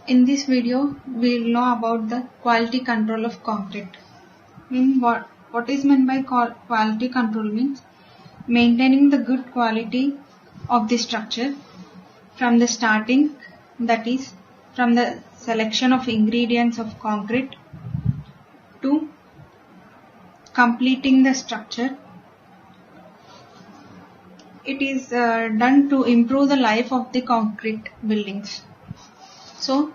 In this video, we will know about the quality control of concrete. What is meant by quality control means maintaining the good quality of the structure from the starting, that is from the selection of ingredients of concrete to completing the structure. It is done to improve the life of the concrete buildings. So,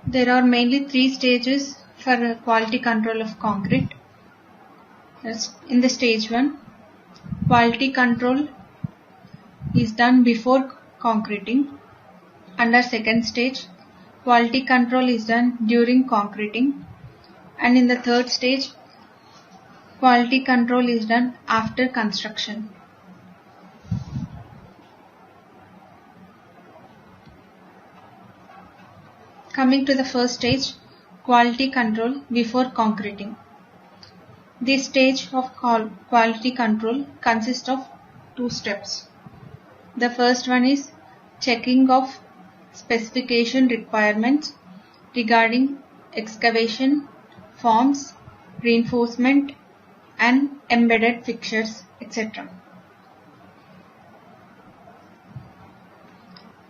there are mainly 3 stages for quality control of concrete. In the stage 1, quality control is done before concreting. Under second stage, quality control is done during concreting. And in the third stage, quality control is done after construction. Coming to the first stage, quality control before concreting. This stage of quality control consists of 2 steps. The first one is checking of specification requirements regarding excavation, forms, reinforcement and embedded fixtures, etc.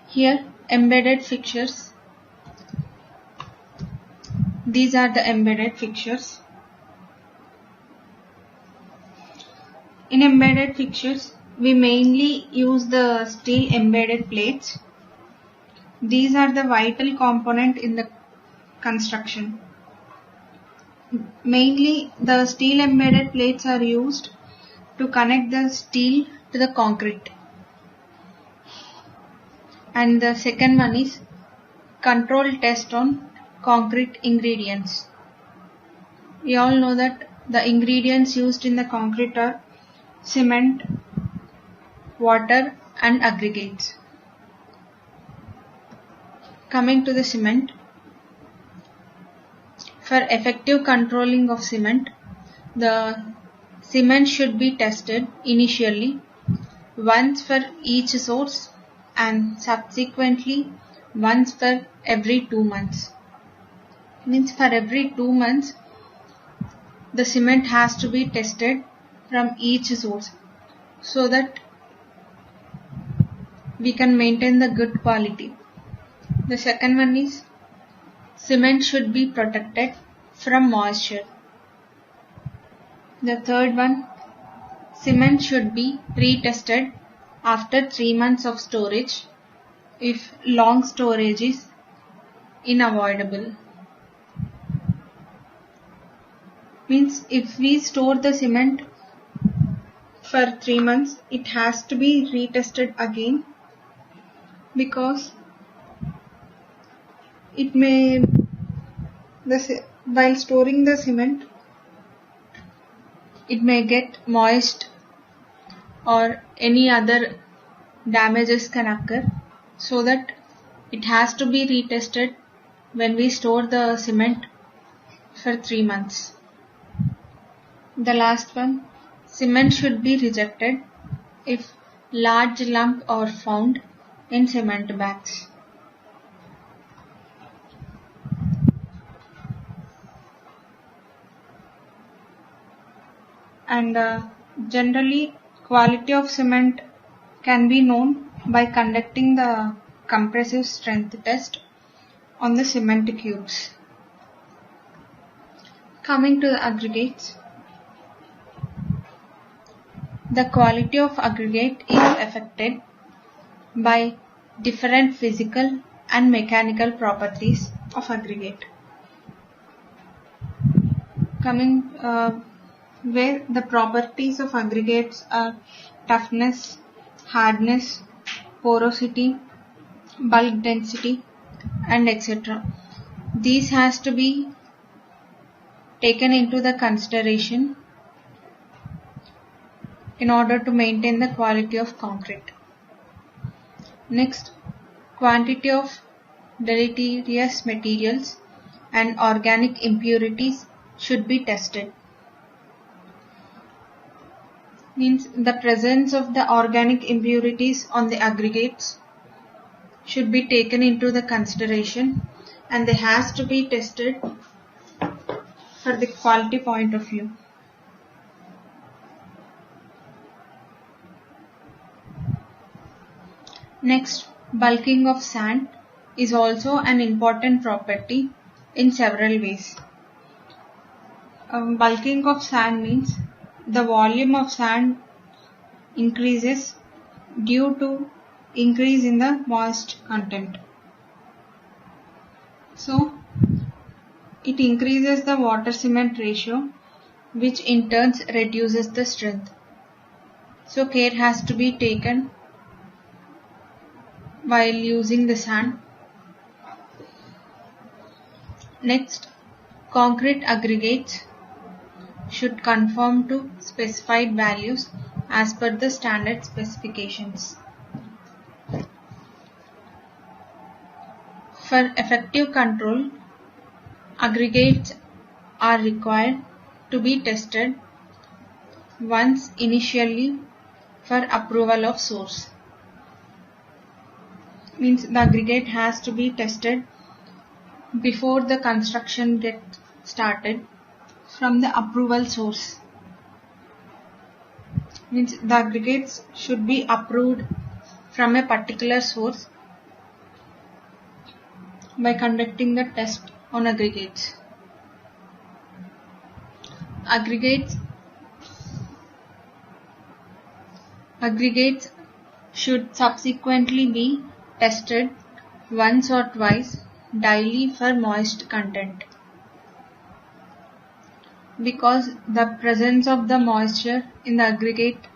Here, embedded fixtures. These are the embedded fixtures. In embedded fixtures, we mainly use the steel embedded plates. These are the vital component in the construction. Mainly, the steel embedded plates are used to connect the steel to the concrete. And the second one is control test on concrete ingredients. We all know that the ingredients used in the concrete are cement, water and aggregates. Coming to the cement. For effective controlling of cement, the cement should be tested initially once for each source and subsequently once for every 2 months. Means for every 2 months the cement has to be tested from each source so that we can maintain the good quality. The second one is cement should be protected from moisture. The third one, cement should be retested after 3 months of storage if long storage is unavoidable. Means if we store the cement for 3 months, it has to be retested again because it may, while storing the cement, it may get moist or any other damages can occur, so that it has to be retested when we store the cement for 3 months. The last one, cement should be rejected if large lumps are found in cement bags. And generally, quality of cement can be known by conducting the compressive strength test on the cement cubes. Coming to the aggregates. The quality of aggregate is affected by different physical and mechanical properties of aggregate. Where the properties of aggregates are toughness, hardness, porosity, bulk density and etc. These has to be taken into the consideration in order to maintain the quality of concrete. Next, quantity of deleterious materials and organic impurities should be tested. Means the presence of the organic impurities on the aggregates should be taken into the consideration, and they has to be tested for the quality point of view. Next, bulking of sand is also an important property in several ways. Bulking of sand means the volume of sand increases due to increase in the moist content. So, it increases the water cement ratio, which in turn reduces the strength. So, care has to be taken while using the sand. Next, concrete aggregates should conform to specified values as per the standard specifications. For effective control, aggregates are required to be tested once initially for approval of source. Means the aggregate has to be tested before the construction gets started from the approval source. Means the aggregates should be approved from a particular source by conducting the test on aggregates. Aggregates should subsequently be tested once or twice daily for moist content, because the presence of the moisture in the aggregate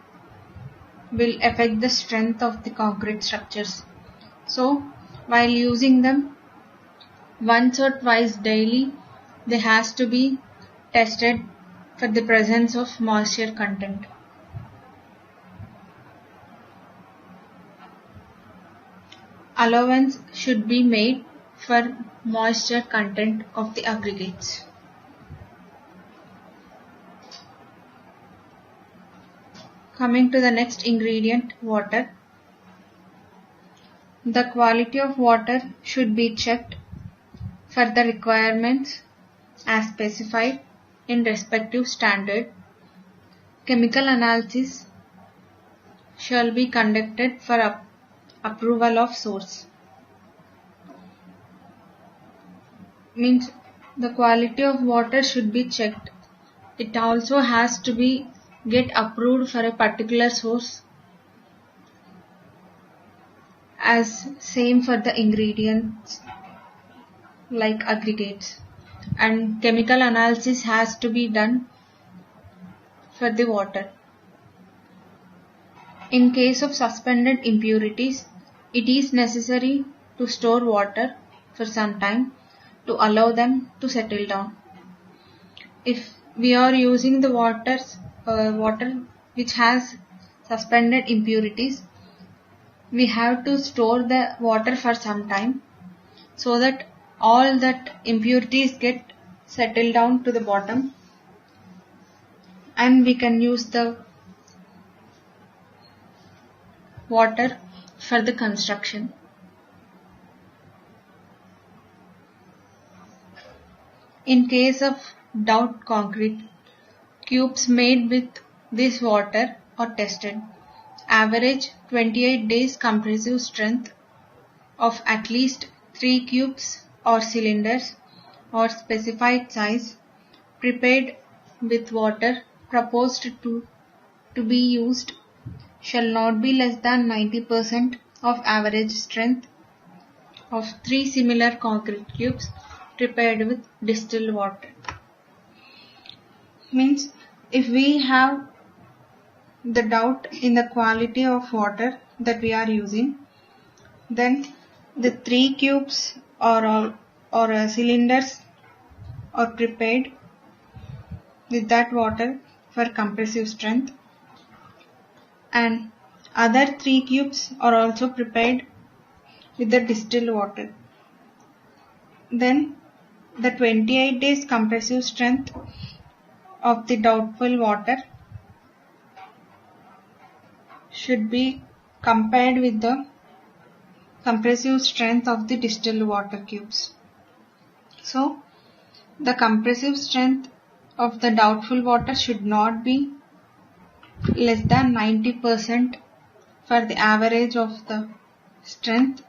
will affect the strength of the concrete structures. So, while using them once or twice daily, they has to be tested for the presence of moisture content. Allowance should be made for moisture content of the aggregates. Coming to the next ingredient, water. The quality of water should be checked for the requirements as specified in respective standard. Chemical analysis shall be conducted for approval of source. Means the quality of water should be checked. It also has to be get approved for a particular source, as same for the ingredients like aggregates, and chemical analysis has to be done for the water. In case of suspended impurities, it is necessary to store water for some time to allow them to settle down. If we are using the water which has suspended impurities, we have to store the water for some time so that all that impurities get settled down to the bottom, and we can use the water for the construction. In case of doubt concrete, cubes made with this water are tested. Average 28 days compressive strength of at least 3 cubes or cylinders or specified size prepared with water proposed to be used shall not be less than 90% of average strength of 3 similar concrete cubes prepared with distilled water. Means if we have the doubt in the quality of water that we are using, then the 3 cubes or cylinders are prepared with that water for compressive strength, and other 3 cubes are also prepared with the distilled water. Then the 28 days compressive strength of the doubtful water should be compared with the compressive strength of the distilled water cubes. So, the compressive strength of the doubtful water should not be less than 90% for the average of the strength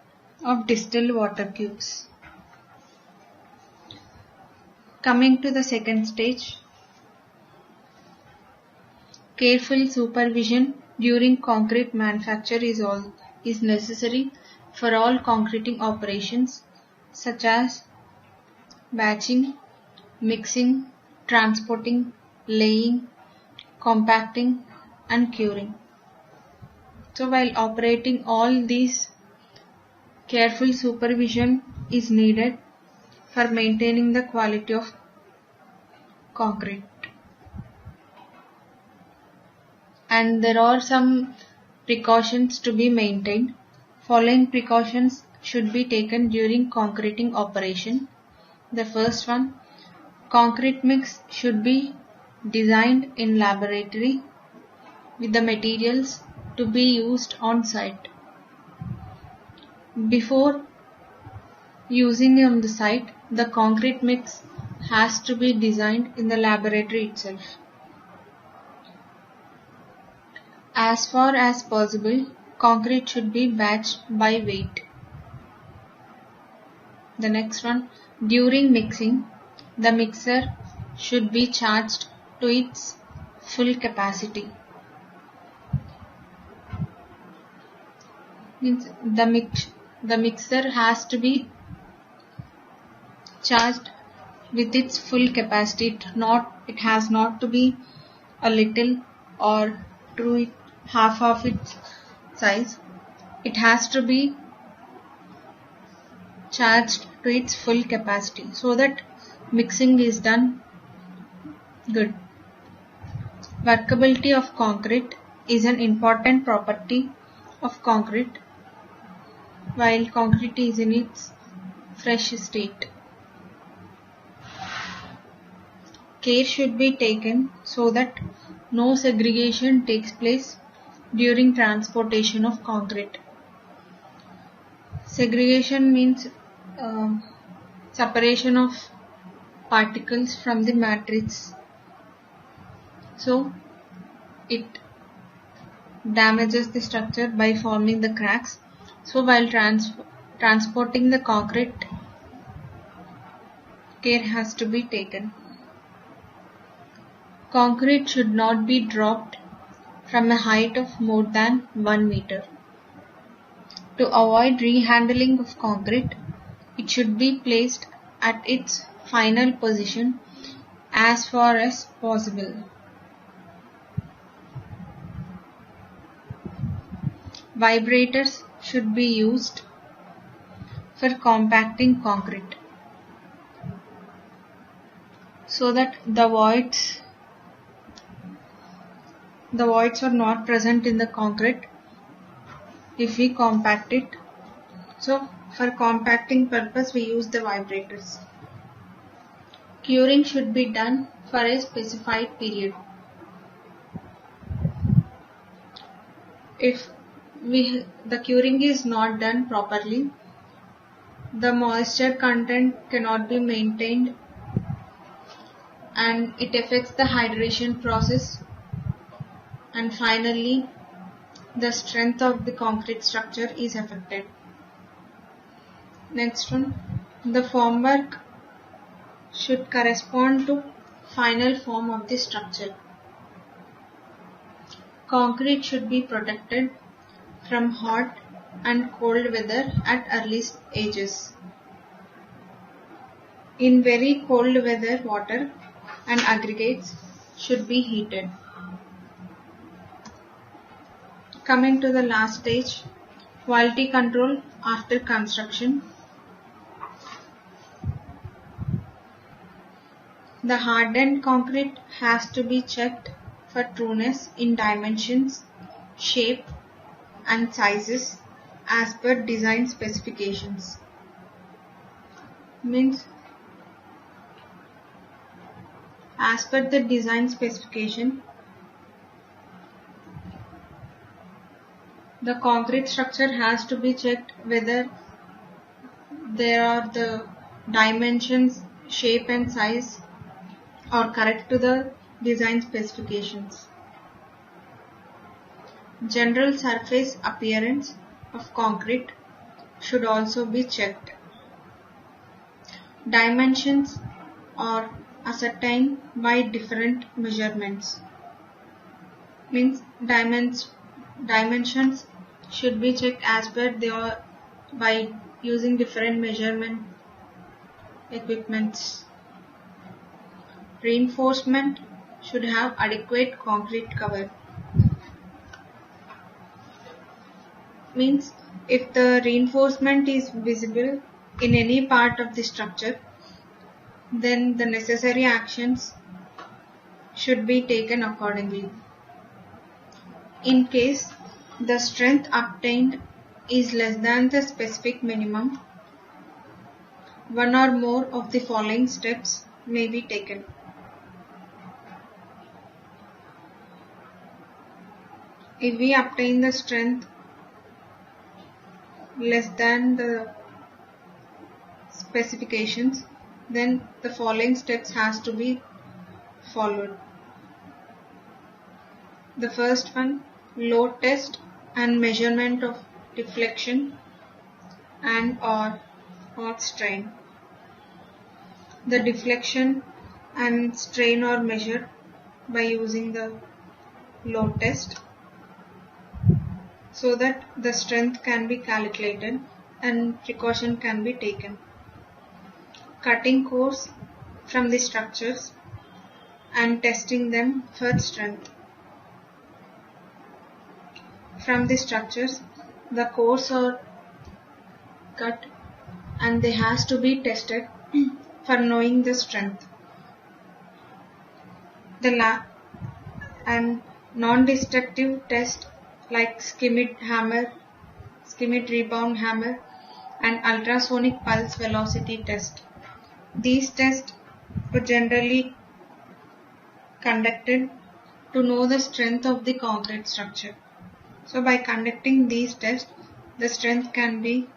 of distilled water cubes. Coming to the second stage, careful supervision during concrete manufacture is necessary for all concreting operations such as batching, mixing, transporting, laying, compacting and curing. So while operating all these, careful supervision is needed for maintaining the quality of concrete. And there are some precautions to be maintained. Following precautions should be taken during concreting operation. The first one, concrete mix should be designed in laboratory with the materials to be used on site. Before using on the site, the concrete mix has to be designed in the laboratory itself. As far as possible, concrete should be batched by weight. The next one, during mixing, the mixer should be charged to its full capacity. Means the mixer has to be charged with its full capacity. It has not to be a little or to half of its size. It has to be charged to its full capacity so that mixing is done good. Workability of concrete is an important property of concrete while concrete is in its fresh state. Care should be taken so that no segregation takes place during transportation of concrete. Segregation means separation of particles from the matrix. So it damages the structure by forming the cracks. So while transporting the concrete, care has to be taken. Concrete should not be dropped from a height of more than 1 meter. To avoid rehandling of concrete, it should be placed at its final position as far as possible. Vibrators should be used for compacting concrete so that the voids are not present in the concrete if we compact it. So for compacting purpose we use the vibrators. Curing should be done for a specified period. If the curing is not done properly, the moisture content cannot be maintained and it affects the hydration process, and finally the strength of the concrete structure is affected. Next one, the formwork should correspond to final form of the structure. Concrete should be protected from hot and cold weather at early ages. In very cold weather, water and aggregates should be heated. Coming to the last stage, quality control after construction. The hardened concrete has to be checked for trueness in dimensions, shape and sizes as per design specifications. Means as per the design specification, the concrete structure has to be checked whether there are the dimensions, shape and size are correct to the design specifications. General surface appearance of concrete should also be checked. Dimensions are ascertained by different measurements. Means dimensions should be checked as per they are by using different measurement equipments. Reinforcement should have adequate concrete cover. Means if the reinforcement is visible in any part of the structure, then the necessary actions should be taken accordingly. In case the strength obtained is less than the specific minimum, one or more of the following steps may be taken. If we obtain the strength less than the specifications, then the following steps has to be followed. The first one, load test and measurement of deflection and or strain. The deflection and strain are measured by using the load test so that the strength can be calculated and precaution can be taken. Cutting cores from the structures and testing them for strength. From the structures, the cores are cut and they has to be tested for knowing the strength. The and non-destructive test like skimmed rebound hammer and ultrasonic pulse velocity test. These tests are generally conducted to know the strength of the concrete structure. So by conducting these tests, the strength can be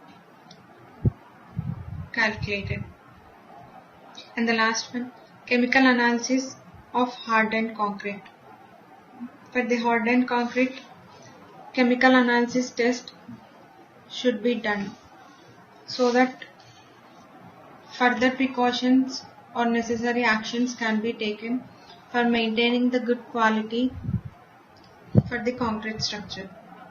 calculated. And the last one, chemical analysis of hardened concrete. For the hardened concrete, chemical analysis test should be done so that further precautions or necessary actions can be taken for maintaining the good quality for the concrete structure.